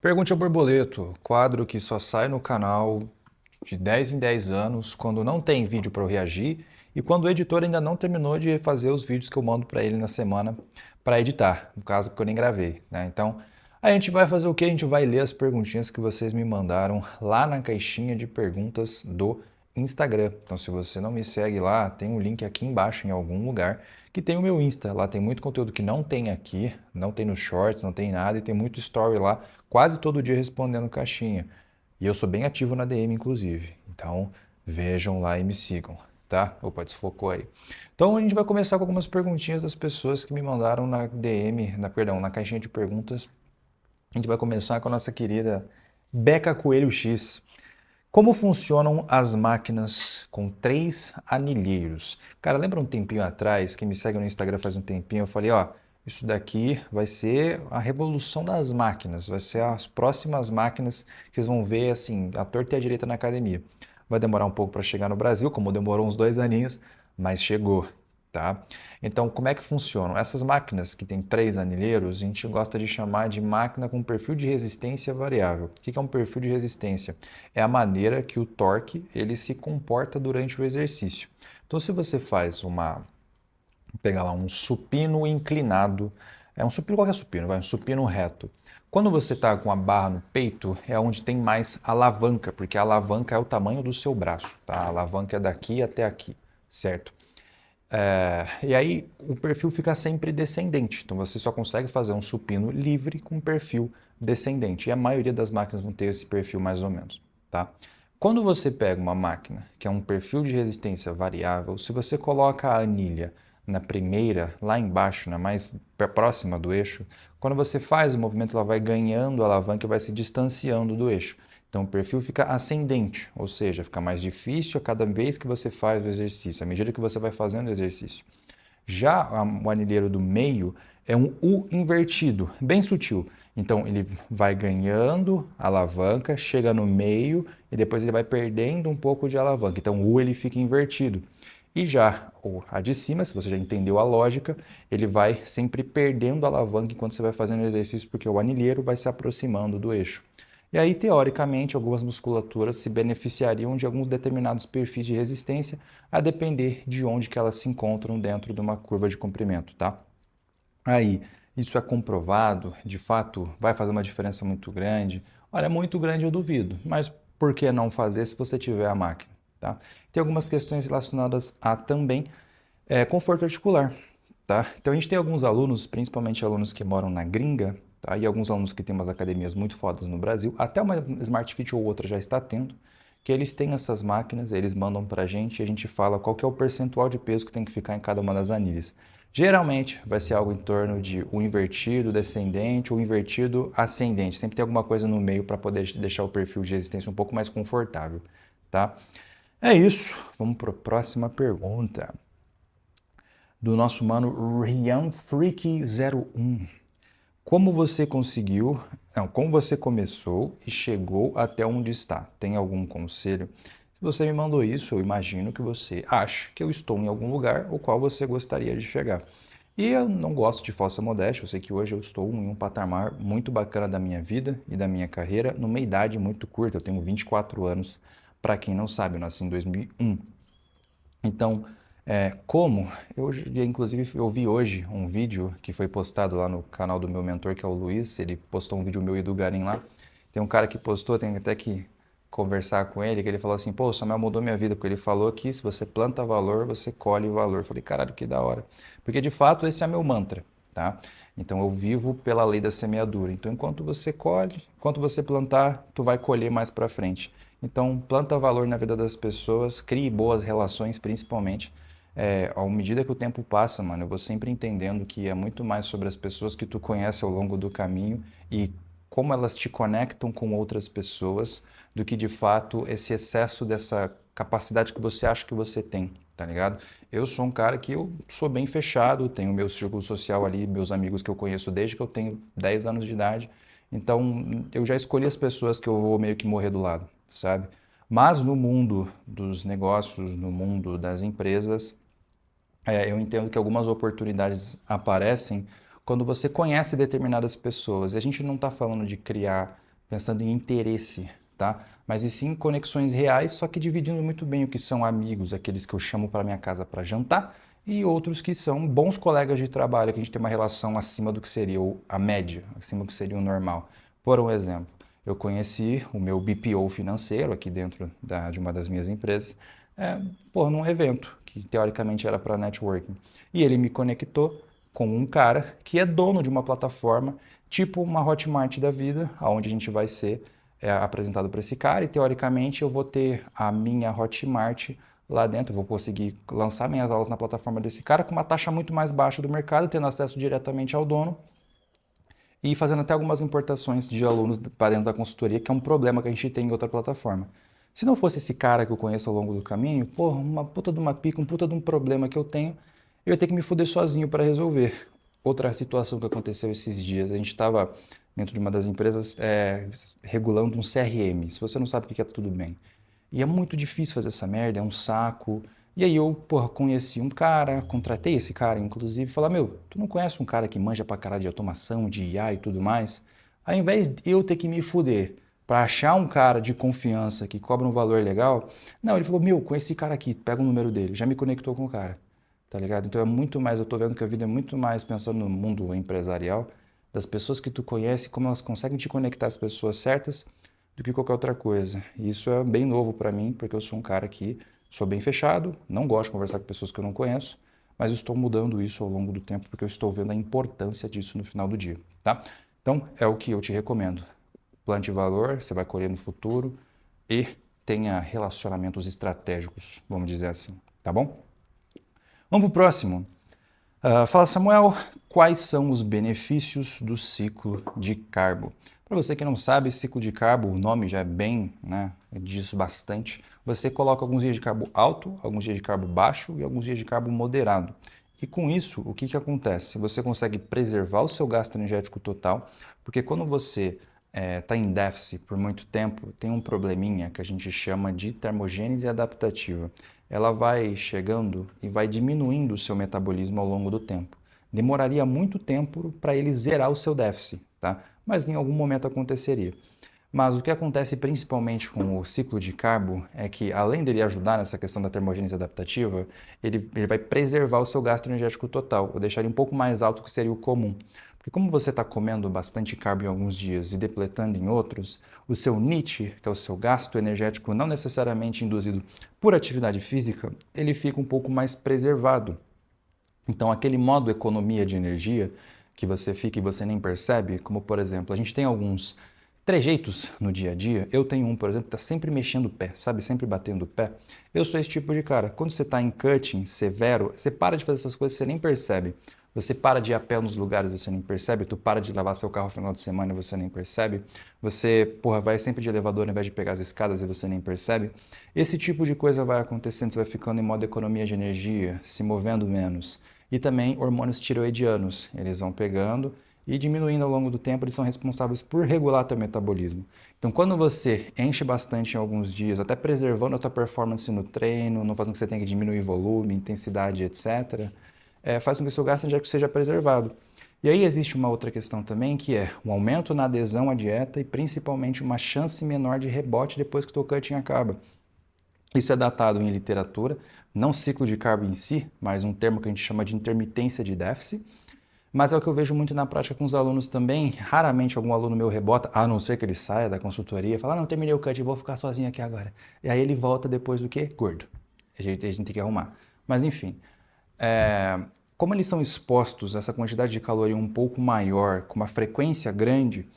Pergunte ao Borboleto, quadro que só sai no canal de 10 em 10 anos, quando não tem vídeo para eu reagir e quando o editor ainda não terminou de fazer os vídeos que eu mando para ele na semana para editar, no caso que eu nem gravei, né? Então, a gente vai fazer o quê? A gente vai ler as perguntinhas que vocês me mandaram lá na caixinha de perguntas do Instagram. Então, se você não me segue lá, tem um link aqui embaixo em algum lugar que tem o meu Insta. Lá tem muito conteúdo que não tem aqui, não tem nos shorts, não tem nada e tem muito story lá, quase todo dia respondendo caixinha. E eu sou bem ativo na DM, inclusive. Então, vejam lá e me sigam, tá? Opa, desfocou aí. Então, a gente vai começar com algumas perguntinhas das pessoas que me mandaram na DM, na caixinha de perguntas. A gente vai começar com a nossa querida Beca Coelho X. Como funcionam as máquinas com três anilheiros? Cara, lembra um tempinho atrás, quem me segue no Instagram faz um tempinho, eu falei, ó, isso daqui vai ser a revolução das máquinas, vai ser as próximas máquinas que vocês vão ver, assim, à torta e à direita na academia. Vai demorar um pouco para chegar no Brasil, como demorou uns 2 aninhos, mas chegou, tá? Então, como é que funcionam? Essas máquinas que têm três anilheiros, a gente gosta de chamar de máquina com perfil de resistência variável. O que é um perfil de resistência? É a maneira que o torque ele se comporta durante o exercício. Então, se você faz pegar lá um supino inclinado, é um supino, qualquer supino, vai um supino reto. Quando você está com a barra no peito, é onde tem mais alavanca, porque a alavanca é o tamanho do seu braço, tá? A alavanca é daqui até aqui, certo? E aí o perfil fica sempre descendente, então você só consegue fazer um supino livre com perfil descendente. E a maioria das máquinas vão ter esse perfil mais ou menos, tá? Quando você pega uma máquina que é um perfil de resistência variável, se você coloca a anilha na primeira, lá embaixo, na mais próxima do eixo, quando você faz o movimento, ela vai ganhando alavanca e vai se distanciando do eixo. Então o perfil fica ascendente, ou seja, fica mais difícil a cada vez que você faz o exercício, à medida que você vai fazendo o exercício. Já o anilheiro do meio é um U invertido, bem sutil. Então ele vai ganhando alavanca, chega no meio e depois ele vai perdendo um pouco de alavanca. Então o U ele fica invertido. E já a de cima, se você já entendeu a lógica, ele vai sempre perdendo alavanca enquanto você vai fazendo o exercício, porque o anilheiro vai se aproximando do eixo. E aí, teoricamente, algumas musculaturas se beneficiariam de alguns determinados perfis de resistência, a depender de onde que elas se encontram dentro de uma curva de comprimento, tá? Aí, isso é comprovado, de fato, vai fazer uma diferença muito grande? Olha, muito grande eu duvido, mas por que não fazer se você tiver a máquina, tá? Tem algumas questões relacionadas a também conforto articular, tá? Então a gente tem alguns alunos, principalmente alunos que moram na gringa, tá? E alguns alunos que têm umas academias muito fodas no Brasil, até uma Smart Fit ou outra já está tendo, que eles têm essas máquinas, eles mandam pra gente e a gente fala qual que é o percentual de peso que tem que ficar em cada uma das anilhas. Geralmente vai ser algo em torno de o invertido descendente ou invertido ascendente. Sempre tem alguma coisa no meio para poder deixar o perfil de resistência um pouco mais confortável, tá? É isso. Vamos para a próxima pergunta do nosso mano Rian Freak 01. Como você conseguiu, não, como você começou e chegou até onde está? Tem algum conselho? Se você me mandou isso, eu imagino que você acha que eu estou em algum lugar o qual você gostaria de chegar. E eu não gosto de falsa modéstia, eu sei que hoje eu estou em um patamar muito bacana da minha vida e da minha carreira, numa idade muito curta, eu tenho 24 anos, para quem não sabe, eu nasci em 2001. Então, como? Inclusive, eu vi hoje um vídeo que foi postado lá no canal do meu mentor, que é o Luiz. Ele postou um vídeo meu e do Garim lá. Tem um cara que postou, tem até que conversar com ele, que ele falou assim: pô, o Samuel mudou minha vida, porque ele falou que se você planta valor, você colhe valor. Eu falei, caralho, que da hora. Porque de fato esse é meu mantra, tá? Então eu vivo pela lei da semeadura. Então enquanto você colhe, enquanto você plantar, tu vai colher mais para frente. Então planta valor na vida das pessoas, crie boas relações, principalmente. À medida que o tempo passa, mano, eu vou sempre entendendo que é muito mais sobre as pessoas que tu conhece ao longo do caminho e como elas te conectam com outras pessoas, do que de fato esse excesso dessa capacidade que você acha que você tem, tá ligado? Eu sou um cara que eu sou bem fechado, tenho meu círculo social ali, meus amigos que eu conheço desde que eu tenho 10 anos de idade, então eu já escolhi as pessoas que eu vou meio que morrer do lado, sabe? Mas no mundo dos negócios, no mundo das empresas, eu entendo que algumas oportunidades aparecem quando você conhece determinadas pessoas. E a gente não está falando de criar pensando em interesse, tá? Mas e sim conexões reais, só que dividindo muito bem o que são amigos, aqueles que eu chamo para minha casa para jantar, e outros que são bons colegas de trabalho, que a gente tem uma relação acima do que seria a média, acima do que seria o normal. Por um exemplo, eu conheci o meu BPO financeiro aqui dentro de uma das minhas empresas, num evento que teoricamente era para networking. E ele me conectou com um cara que é dono de uma plataforma, tipo uma Hotmart da vida, onde a gente vai ser apresentado para esse cara e teoricamente eu vou ter a minha Hotmart lá dentro, eu vou conseguir lançar minhas aulas na plataforma desse cara com uma taxa muito mais baixa do mercado, tendo acesso diretamente ao dono e fazendo até algumas importações de alunos para dentro da consultoria, que é um problema que a gente tem em outra plataforma. Se não fosse esse cara que eu conheço ao longo do caminho, porra, uma puta de uma pica, um puta de um problema que eu tenho, eu ia ter que me fuder sozinho para resolver. Outra situação que aconteceu esses dias, a gente estava dentro de uma das empresas regulando um CRM. Se você não sabe o que é, tudo bem. E é muito difícil fazer essa merda, é um saco. E aí eu, porra, conheci um cara, contratei esse cara, inclusive, e falar, meu, tu não conhece um cara que manja pra caralho de automação, de IA e tudo mais? Ao invés de eu ter que me fuder para achar um cara de confiança que cobra um valor legal, não, ele falou, meu, com esse cara aqui, pega o número dele, já me conectou com o cara, tá ligado? Então é muito mais, eu tô vendo que a vida é muito mais pensando no mundo empresarial, das pessoas que tu conhece, como elas conseguem te conectar às pessoas certas, do que qualquer outra coisa. E isso é bem novo para mim, porque eu sou um cara que sou bem fechado, não gosto de conversar com pessoas que eu não conheço, mas estou mudando isso ao longo do tempo porque eu estou vendo a importância disso no final do dia, tá? Então, é o que eu te recomendo. Plante valor, você vai colher no futuro e tenha relacionamentos estratégicos, vamos dizer assim, tá bom? Vamos pro próximo. Fala, Samuel, quais são os benefícios do ciclo de carbo? Para você que não sabe, ciclo de carbo, o nome já é bem, né, diz bastante. Você coloca alguns dias de carbo alto, alguns dias de carbo baixo e alguns dias de carbo moderado. E com isso, o que que acontece? Você consegue preservar o seu gasto energético total, porque quando você está em déficit por muito tempo, tem um probleminha que a gente chama de termogênese adaptativa. Ela vai chegando e vai diminuindo o seu metabolismo ao longo do tempo. Demoraria muito tempo para ele zerar o seu déficit, tá? Mas em algum momento aconteceria. Mas o que acontece principalmente com o ciclo de carbo é que, além dele ajudar nessa questão da termogênese adaptativa, ele vai preservar o seu gasto energético total, ou deixar ele um pouco mais alto que seria o comum. Porque como você está comendo bastante carbo em alguns dias e depletando em outros, o seu NEAT, que é o seu gasto energético não necessariamente induzido por atividade física, ele fica um pouco mais preservado. Então, aquele modo economia de energia que você fica e você nem percebe, como por exemplo, a gente tem alguns trejeitos no dia a dia. Eu tenho um, por exemplo, que está sempre mexendo o pé, sabe? Sempre batendo o pé. Eu sou esse tipo de cara. Quando você está em cutting severo, você para de fazer essas coisas, você nem percebe. Você para de ir a pé nos lugares, você nem percebe. Tu para de lavar seu carro no final de semana e você nem percebe. Você, porra, vai sempre de elevador ao invés de pegar as escadas e você nem percebe. Esse tipo de coisa vai acontecendo, você vai ficando em modo economia de energia, se movendo menos. E também hormônios tiroidianos, eles vão pegando e diminuindo ao longo do tempo, eles são responsáveis por regular teu metabolismo. Então, quando você enche bastante em alguns dias, até preservando a tua performance no treino, não fazendo que você tenha que diminuir volume, intensidade, etc., faz com que o seu gasto energético seja preservado. E aí existe uma outra questão também, que é um aumento na adesão à dieta e principalmente uma chance menor de rebote depois que o teu cutting acaba. Isso é datado em literatura, não ciclo de carbo em si, mas um termo que a gente chama de intermitência de déficit. Mas é o que eu vejo muito na prática com os alunos também. Raramente algum aluno meu rebota, a não ser que ele saia da consultoria e fala, não, terminei o cut, vou ficar sozinho aqui agora. E aí ele volta depois do quê? Gordo. A gente tem que arrumar. Mas enfim, como eles são expostos a essa quantidade de caloria um pouco maior, com uma frequência grande,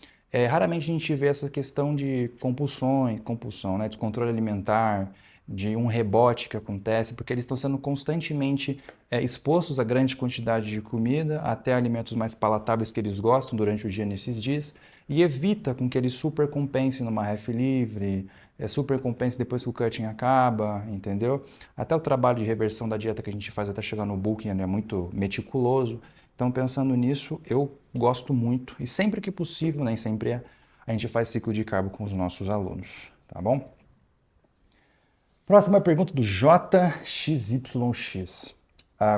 raramente a gente vê essa questão de compulsão, né? Descontrole alimentar, de um rebote que acontece, porque eles estão sendo constantemente expostos a grande quantidade de comida, até alimentos mais palatáveis que eles gostam durante o dia nesses dias, e evita com que eles supercompensem numa ref livre, supercompense depois que o cutting acaba, entendeu? Até o trabalho de reversão da dieta que a gente faz até chegar no bulking é muito meticuloso. Então, pensando nisso, eu gosto muito, e sempre que possível, nem sempre a gente faz ciclo de carbo com os nossos alunos, tá bom? Próxima pergunta do JXYX.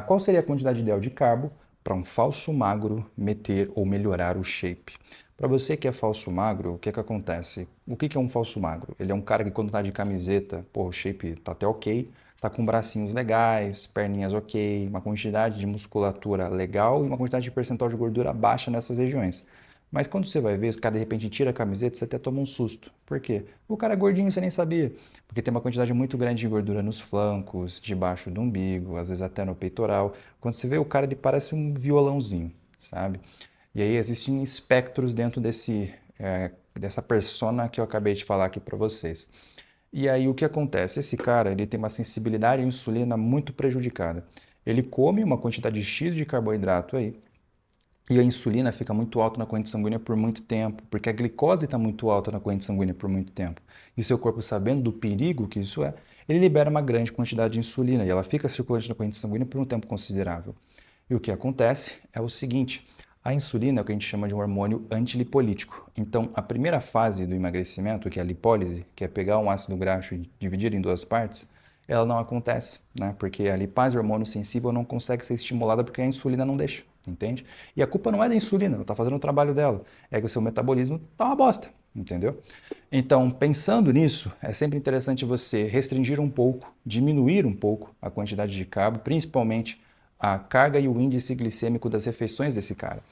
Qual seria a quantidade ideal de carbo para um falso magro meter ou melhorar o shape? Para você que é falso magro, o que que acontece? O que que é um falso magro? Ele é um cara que quando tá de camiseta, pô, o shape tá até ok, tá com bracinhos legais, perninhas ok, uma quantidade de musculatura legal e uma quantidade de percentual de gordura baixa nessas regiões. Mas quando você vai ver, o cara de repente tira a camiseta, você até toma um susto. Por quê? O cara é gordinho, você nem sabia. Porque tem uma quantidade muito grande de gordura nos flancos, debaixo do umbigo, às vezes até no peitoral. Quando você vê o cara, ele parece um violãozinho, sabe? E aí existem espectros dentro dessa persona que eu acabei de falar aqui para vocês. E aí o que acontece? Esse cara, ele tem uma sensibilidade à insulina muito prejudicada. Ele come uma quantidade X de carboidrato aí, e a insulina fica muito alta na corrente sanguínea por muito tempo, porque a glicose está muito alta na corrente sanguínea por muito tempo. E seu corpo, sabendo do perigo que isso é, ele libera uma grande quantidade de insulina e ela fica circulante na corrente sanguínea por um tempo considerável. E o que acontece é o seguinte: a insulina é o que a gente chama de um hormônio antilipolítico. Então, a primeira fase do emagrecimento, que é a lipólise, que é pegar um ácido graxo e dividir em duas partes, ela não acontece, né? Porque a lipase, hormônio sensível, não consegue ser estimulada porque a insulina não deixa, entende? E a culpa não é da insulina, ela está fazendo o trabalho dela, é que o seu metabolismo está uma bosta, entendeu? Então, pensando nisso, é sempre interessante você restringir um pouco, diminuir um pouco a quantidade de carbo, principalmente a carga e o índice glicêmico das refeições desse cara.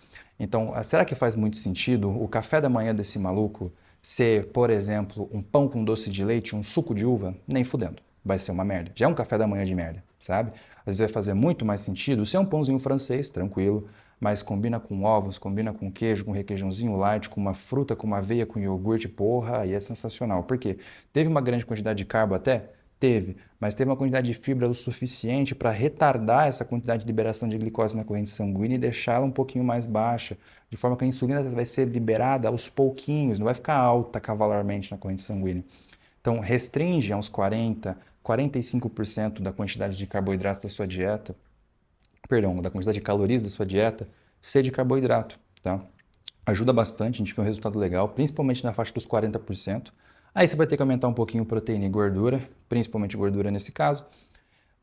Então, será que faz muito sentido o café da manhã desse maluco ser, por exemplo, um pão com doce de leite, um suco de uva? Nem fudendo. Vai ser uma merda. Já é um café da manhã de merda, sabe? Às vezes vai fazer muito mais sentido ser um pãozinho francês, tranquilo, mas combina com ovos, combina com queijo, com requeijãozinho light, com uma fruta, com uma aveia, com iogurte, porra, aí é sensacional. Por quê? Teve uma grande quantidade de carbo até? Teve, mas teve uma quantidade de fibra o suficiente para retardar essa quantidade de liberação de glicose na corrente sanguínea e deixá-la um pouquinho mais baixa, de forma que a insulina vai ser liberada aos pouquinhos, não vai ficar alta cavalarmente na corrente sanguínea. Então, restringe a uns 40, 45% da quantidade de carboidrato da sua dieta, perdão, da quantidade de calorias da sua dieta, ser de carboidrato, tá? Ajuda bastante, a gente vê um resultado legal, principalmente na faixa dos 40%. Aí você vai ter que aumentar um pouquinho proteína e gordura, principalmente gordura nesse caso.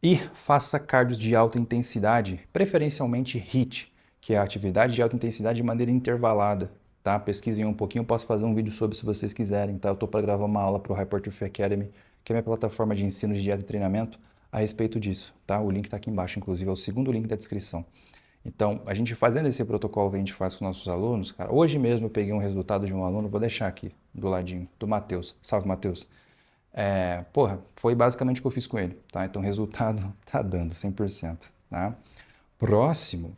E faça cardios de alta intensidade, preferencialmente HIIT, que é a atividade de alta intensidade de maneira intervalada. Tá? Pesquisem um pouquinho, posso fazer um vídeo sobre se vocês quiserem. Tá? Eu estou para gravar uma aula para o Hypertrophy Academy, que é minha plataforma de ensino de dieta e treinamento, a respeito disso. Tá? O link está aqui embaixo, inclusive, é o segundo link da descrição. Então, a gente fazendo esse protocolo que a gente faz com nossos alunos, cara, hoje mesmo eu peguei um resultado de um aluno, vou deixar aqui do ladinho, do Matheus. Salve, Matheus. Porra, foi basicamente o que eu fiz com ele, tá? Então, o resultado tá dando 100%, tá? Próximo,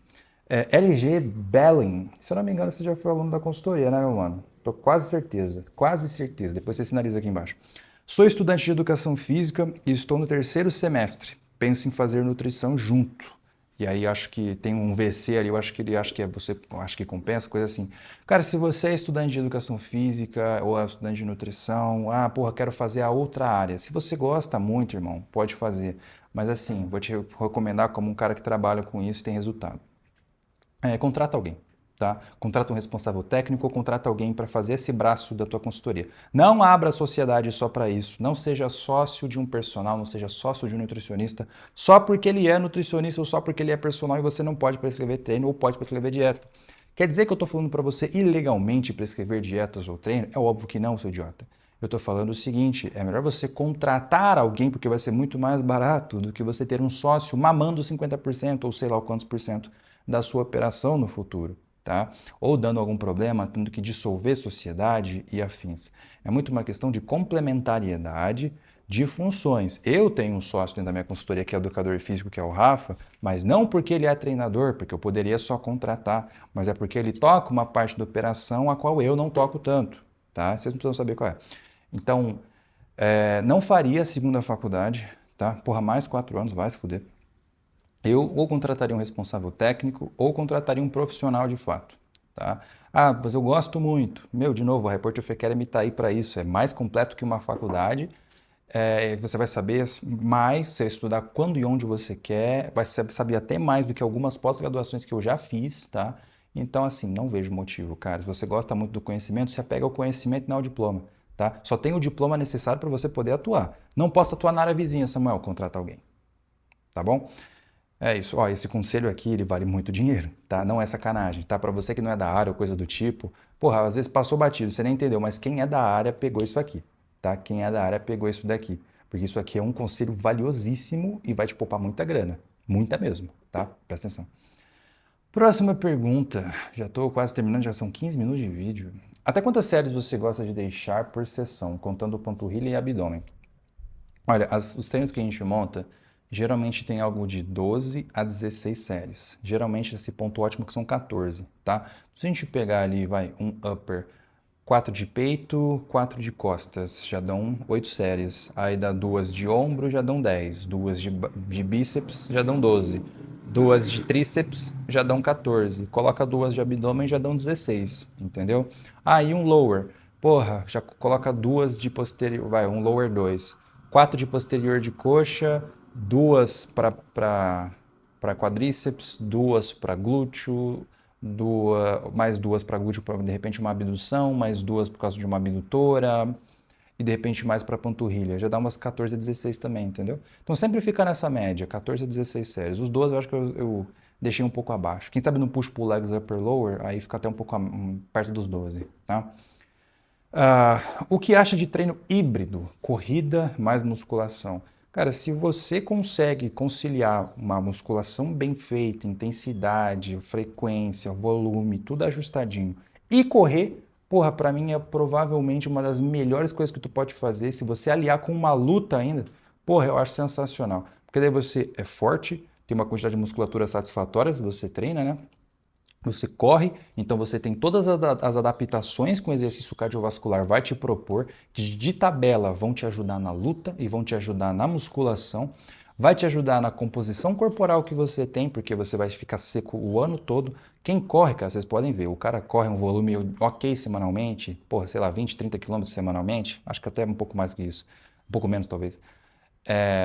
LG Belling. Se eu não me engano, você já foi aluno da consultoria, né, meu mano? Tô quase certeza, quase certeza. Depois você sinaliza aqui embaixo. Sou estudante de educação física e estou no terceiro semestre. Penso em fazer nutrição junto. E aí acho que tem um VC ali, eu acho que ele acha que é você, acho que compensa, coisa assim. Cara, se você é estudante de educação física ou é estudante de nutrição, porra, quero fazer a outra área. Se você gosta muito, irmão, pode fazer. Mas assim, vou te recomendar como um cara que trabalha com isso e tem resultado. Contrata alguém, tá? Contrata um responsável técnico ou contrata alguém para fazer esse braço da tua consultoria. Não abra a sociedade só para isso. Não seja sócio de um personal, não seja sócio de um nutricionista só porque ele é nutricionista ou só porque ele é personal e você não pode prescrever treino ou pode prescrever dieta. Quer dizer que eu estou falando para você ilegalmente prescrever dietas ou treino? É óbvio que não, seu idiota. Eu estou falando o seguinte, é melhor você contratar alguém porque vai ser muito mais barato do que você ter um sócio mamando 50% ou sei lá quantos por cento da sua operação no futuro, tá? Ou dando algum problema, tendo que dissolver sociedade e afins. É muito uma questão de complementariedade de funções. Eu tenho um sócio dentro da minha consultoria que é educador físico, que é o Rafa, mas não porque ele é treinador, porque eu poderia só contratar, mas é porque ele toca uma parte da operação a qual eu não toco tanto, tá? Vocês não precisam saber qual é. Então, não faria a segunda faculdade, tá? Porra, mais 4 anos, vai se fuder. Eu ou contrataria um responsável técnico ou contrataria um profissional de fato, tá? Mas eu gosto muito. De novo, a Hypertrophy Academy está aí para isso. É mais completo que uma faculdade. Você vai saber mais, você vai estudar quando e onde você quer, vai saber até mais do que algumas pós-graduações que eu já fiz, tá? Então, assim, não vejo motivo, cara. Se você gosta muito do conhecimento, se apega ao conhecimento e não ao diploma, tá? Só tem o diploma necessário para você poder atuar. Não posso atuar na área vizinha, Samuel, contrata alguém, tá bom? É isso. Ó, esse conselho aqui, ele vale muito dinheiro, tá? Não é sacanagem, tá? Pra você que não é da área ou coisa do tipo, porra, às vezes passou batido, você nem entendeu, mas quem é da área pegou isso aqui, tá? Quem é da área pegou isso daqui. Porque isso aqui é um conselho valiosíssimo e vai te poupar muita grana. Muita mesmo, tá? Presta atenção. Próxima pergunta. Já tô quase terminando, já são 15 minutos de vídeo. Até quantas séries você gosta de deixar por sessão, contando panturrilha e abdômen? Olha, os treinos que a gente monta, geralmente tem algo de 12 a 16 séries. Geralmente esse ponto ótimo que são 14, tá? Se a gente pegar ali, vai, um upper, 4 de peito, 4 de costas, já dão 8 séries. Aí dá duas de ombro, já dão 10. Duas de bíceps, já dão 12. Duas de tríceps, já dão 14. Coloca duas de abdômen, já dão 16, entendeu? Aí um lower. Porra, já coloca duas de posterior, vai, um lower 2. 4 de posterior de coxa, duas para quadríceps, duas para glúteo, mais duas para glúteo para de repente uma abdução, mais duas por causa de uma abdutora e de repente mais para panturrilha. Já dá umas 14 a 16 também, entendeu? Então sempre fica nessa média, 14 a 16 séries. Os 12 eu acho que eu deixei um pouco abaixo. Quem sabe no push-pull legs upper lower, aí fica até um pouco perto dos 12, tá? O que acha de treino híbrido? Corrida mais musculação. Cara, se você consegue conciliar uma musculação bem feita, intensidade, frequência, volume, tudo ajustadinho, e correr, porra, pra mim é provavelmente uma das melhores coisas que tu pode fazer. Se você aliar com uma luta ainda, porra, eu acho sensacional. Porque daí você é forte, tem uma quantidade de musculatura satisfatória se você treina, né? Você corre, então você tem todas as adaptações que o exercício cardiovascular vai te propor, que de tabela vão te ajudar na luta e vão te ajudar na musculação, vai te ajudar na composição corporal que você tem, porque você vai ficar seco o ano todo. Quem corre, cara, vocês podem ver, o cara corre um volume ok semanalmente, porra, sei lá, 20, 30 quilômetros semanalmente, acho que até um pouco mais que isso, um pouco menos talvez.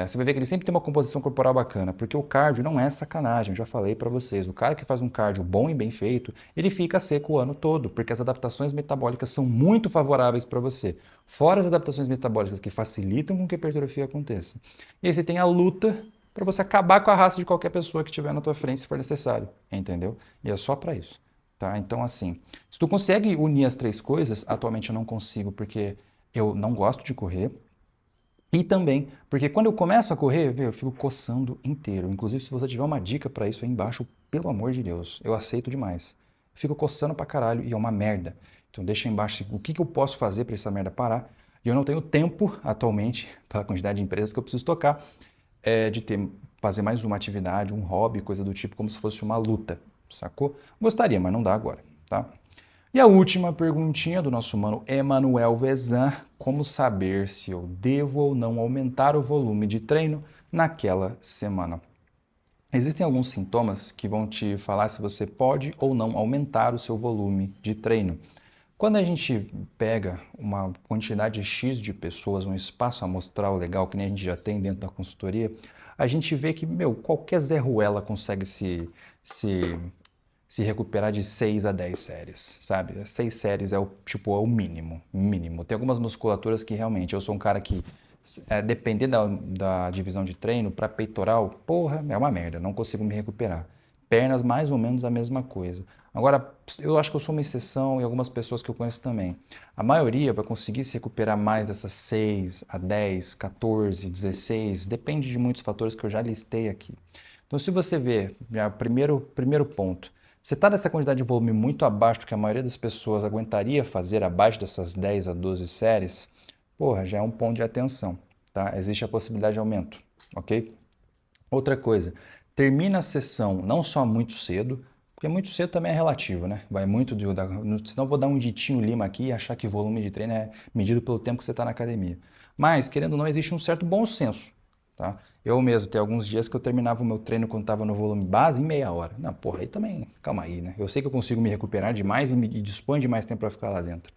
Você vai ver que ele sempre tem uma composição corporal bacana, porque o cardio não é sacanagem, eu já falei para vocês. O cara que faz um cardio bom e bem feito, ele fica seco o ano todo, porque as adaptações metabólicas são muito favoráveis para você. Fora as adaptações metabólicas que facilitam com que a hipertrofia aconteça. E aí você tem a luta para você acabar com a raça de qualquer pessoa que estiver na tua frente se for necessário, entendeu? E é só para isso, tá? Então assim, se tu consegue unir as três coisas, atualmente eu não consigo porque eu não gosto de correr. E também, porque quando eu começo a correr, eu fico coçando inteiro. Inclusive, se você tiver uma dica para isso aí embaixo, pelo amor de Deus, eu aceito demais. Fico coçando pra caralho e é uma merda. Então deixa aí embaixo o que eu posso fazer para essa merda parar. E eu não tenho tempo atualmente, pela quantidade de empresas que eu preciso tocar, fazer mais uma atividade, um hobby, coisa do tipo, como se fosse uma luta, sacou? Gostaria, mas não dá agora, tá? E a última perguntinha do nosso mano Emanuel Vezan: como saber se eu devo ou não aumentar o volume de treino naquela semana? Existem alguns sintomas que vão te falar se você pode ou não aumentar o seu volume de treino. Quando a gente pega uma quantidade X de pessoas, um espaço amostral legal, que nem a gente já tem dentro da consultoria, a gente vê que, qualquer Zé Ruela consegue se recuperar de 6 a 10 séries, sabe? 6 séries é o mínimo, mínimo. Tem algumas musculaturas que realmente, eu sou um cara que, dependendo da divisão de treino, para peitoral, porra, é uma merda, não consigo me recuperar. Pernas, mais ou menos a mesma coisa. Agora, eu acho que eu sou uma exceção e algumas pessoas que eu conheço também. A maioria vai conseguir se recuperar mais dessas 6 a 10, 14, 16, depende de muitos fatores que eu já listei aqui. Então, se você vê, já, primeiro ponto, você está nessa quantidade de volume muito abaixo do que a maioria das pessoas aguentaria fazer abaixo dessas 10 a 12 séries, porra, já é um ponto de atenção, tá? Existe a possibilidade de aumento, ok? Outra coisa, termina a sessão não só muito cedo, porque muito cedo também é relativo, né? Vai muito senão eu vou dar um ditinho lima aqui e achar que volume de treino é medido pelo tempo que você está na academia. Mas, querendo ou não, existe um certo bom senso, tá? Eu mesmo, tem alguns dias que eu terminava o meu treino quando estava no volume base em meia hora. Não, porra, aí também, calma aí, né? Eu sei que eu consigo me recuperar demais e dispõe de mais tempo para ficar lá dentro.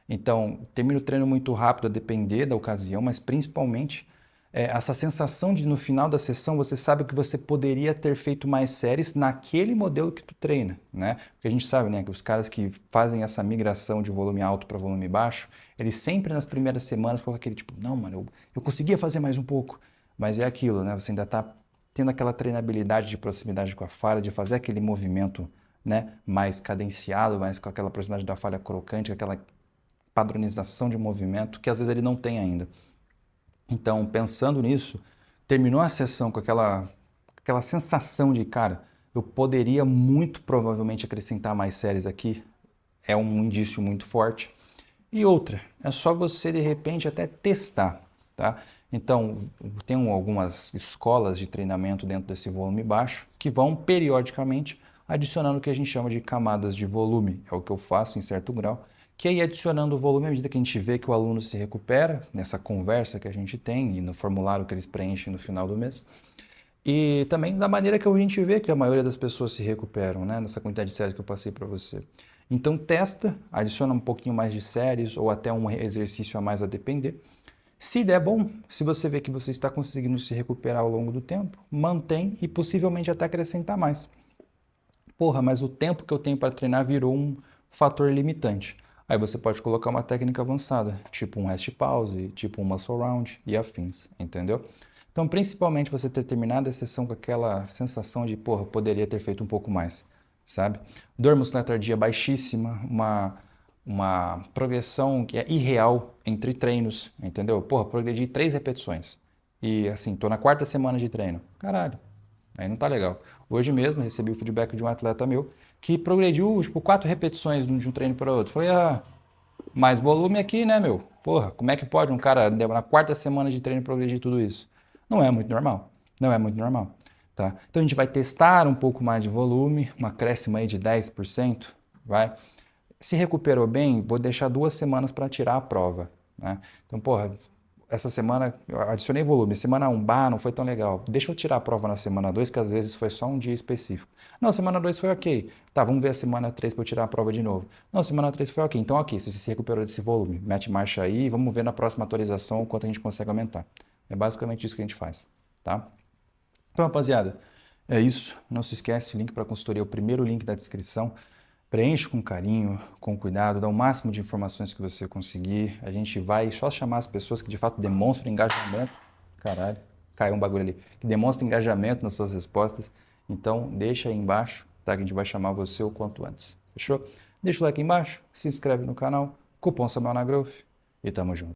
Então, termino o treino muito rápido, a depender da ocasião, mas principalmente essa sensação de no final da sessão você sabe que você poderia ter feito mais séries naquele modelo que tu treina, né? Porque a gente sabe, né, que os caras que fazem essa migração de volume alto para volume baixo, eles sempre nas primeiras semanas ficam aquele tipo, não, mano, eu conseguia fazer mais um pouco, mas é aquilo, né? Você ainda está tendo aquela treinabilidade de proximidade com a falha, de fazer aquele movimento, né, mais cadenciado, mais com aquela proximidade da falha crocante, aquela padronização de movimento que às vezes ele não tem ainda. Então, pensando nisso, terminou a sessão com aquela sensação de, cara, eu poderia muito provavelmente acrescentar mais séries aqui, é um indício muito forte. E outra, é só você de repente até testar, tá? Então, tem algumas escolas de treinamento dentro desse volume baixo que vão periodicamente adicionando o que a gente chama de camadas de volume. É o que eu faço em certo grau, que é ir adicionando o volume à medida que a gente vê que o aluno se recupera, nessa conversa que a gente tem e no formulário que eles preenchem no final do mês. E também da maneira que a gente vê que a maioria das pessoas se recuperam, né? Nessa quantidade de séries que eu passei para você. Então testa, adiciona um pouquinho mais de séries ou até um exercício a mais a depender. Se der bom, se você vê que você está conseguindo se recuperar ao longo do tempo, mantém e possivelmente até acrescentar mais. Porra, mas o tempo que eu tenho para treinar virou um fator limitante. Aí você pode colocar uma técnica avançada, tipo um rest pause, tipo um muscle round e afins, entendeu? Então, principalmente você ter terminado a sessão com aquela sensação de, porra, poderia ter feito um pouco mais, sabe? Dor muscular tardia baixíssima, uma progressão que é irreal entre treinos, entendeu? Porra, progredi 3 repetições e, assim, tô na 4ª semana de treino. Caralho, aí não tá legal. Hoje mesmo recebi o feedback de um atleta meu que progrediu, tipo, 4 repetições de um treino para outro. Falei, mais volume aqui, né, meu? Porra, como é que pode um cara na 4ª semana de treino progredir tudo isso? Não é muito normal. Não é muito normal, tá? Então a gente vai testar um pouco mais de volume, um acréscimo aí de 10%, vai? Se recuperou bem, vou deixar 2 semanas para tirar a prova, né? Então, porra, essa semana eu adicionei volume. Semana 1, não foi tão legal. Deixa eu tirar a prova na semana 2, que às vezes foi só um dia específico. Não, semana 2 foi ok. Tá, vamos ver a semana 3 para eu tirar a prova de novo. Não, semana 3 foi ok. Então, ok, se você se recuperou desse volume, mete marcha aí, vamos ver na próxima atualização o quanto a gente consegue aumentar. É basicamente isso que a gente faz, tá? Então, rapaziada, é isso. Não se esquece, o link para a consultoria é o primeiro link da descrição. Preenche com carinho, com cuidado, dá o máximo de informações que você conseguir. A gente vai só chamar as pessoas que de fato demonstram engajamento. Caralho, caiu um bagulho ali. Que demonstram engajamento nas suas respostas. Então, deixa aí embaixo, tá? Que a gente vai chamar você o quanto antes. Fechou? Deixa o like aí embaixo, se inscreve no canal, cupom Samuel na Growth e tamo junto.